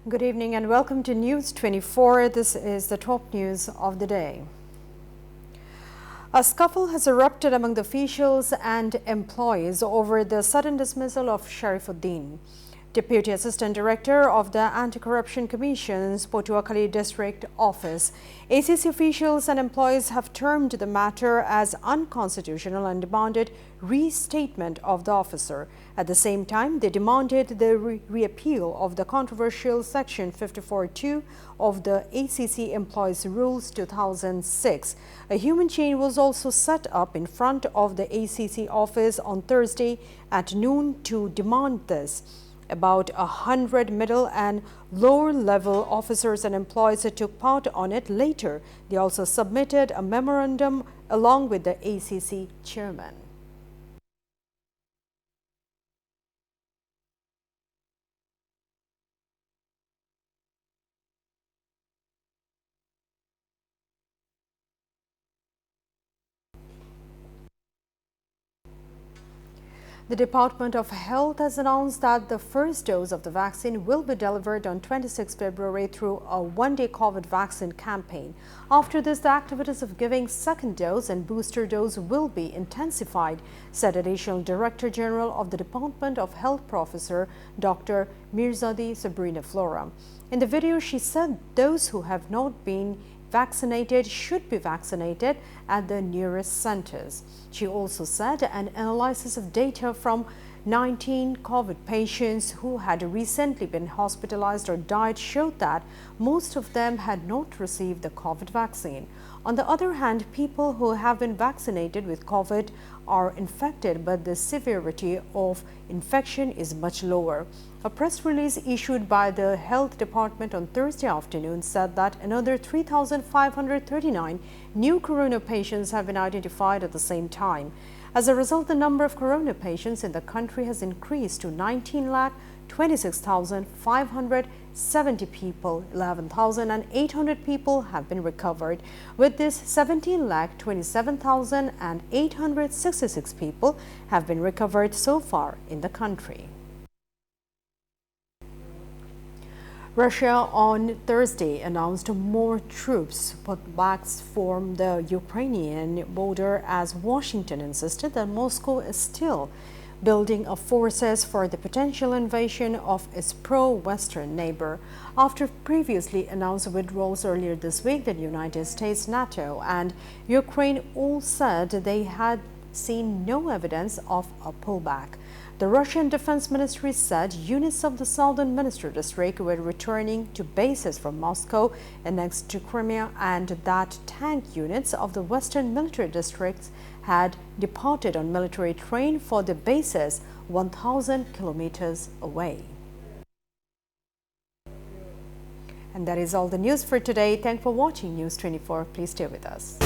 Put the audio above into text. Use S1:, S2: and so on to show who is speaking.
S1: Good evening and welcome to News 24. This is the top news of the day. A scuffle has erupted among the officials and employees over the sudden dismissal of Sharifuddin, Deputy Assistant Director of the Anti-Corruption Commission's Potuakhali District Office. ACC officials and employees have termed the matter as unconstitutional and demanded restatement of the officer. At the same time, they demanded the reappeal of the controversial Section 54(2) of the ACC Employees Rules 2006. A human chain was also set up in front of the ACC office on Thursday at noon to demand this. About 100 middle and lower-level officers and employees took part on it. Later, they also submitted a memorandum along with the ACC chairman. The Department of Health has announced that the first dose of the vaccine will be delivered on 26 February through a one-day COVID vaccine campaign. After this, the activities of giving second dose and booster dose will be intensified, said Additional Director General of the Department of Health Professor Dr. Mirzadi Sabrina Flora. In the video, she said those who have not been vaccinated should be vaccinated at the nearest centers. She also said an analysis of data from 19 COVID patients who had recently been hospitalized or died showed that most of them had not received the COVID vaccine. On the other hand, people who have been vaccinated with COVID are infected, but the severity of infection is much lower. A press release issued by the Health Department on Thursday afternoon said that another 3,539 new corona patients have been identified at the same time. As a result, the number of corona patients in the country has increased to 19,26,570 people. 11,800 people have been recovered. With this, 17,27,866 people have been recovered so far in the country. Russia on Thursday announced more troops put back from the Ukrainian border as Washington insisted that Moscow is still building up forces for the potential invasion of its pro-Western neighbor. After previously announced withdrawals earlier this week, the United States, NATO and Ukraine all said they had seen no evidence of a pullback. The Russian Defense Ministry said units of the Southern Minister District were returning to bases from Moscow annexed to Crimea, and that tank units of the Western Military Districts had departed on military train for the bases 1,000 kilometers away. And that is all the news for today. Thanks for watching News 24. Please stay with us.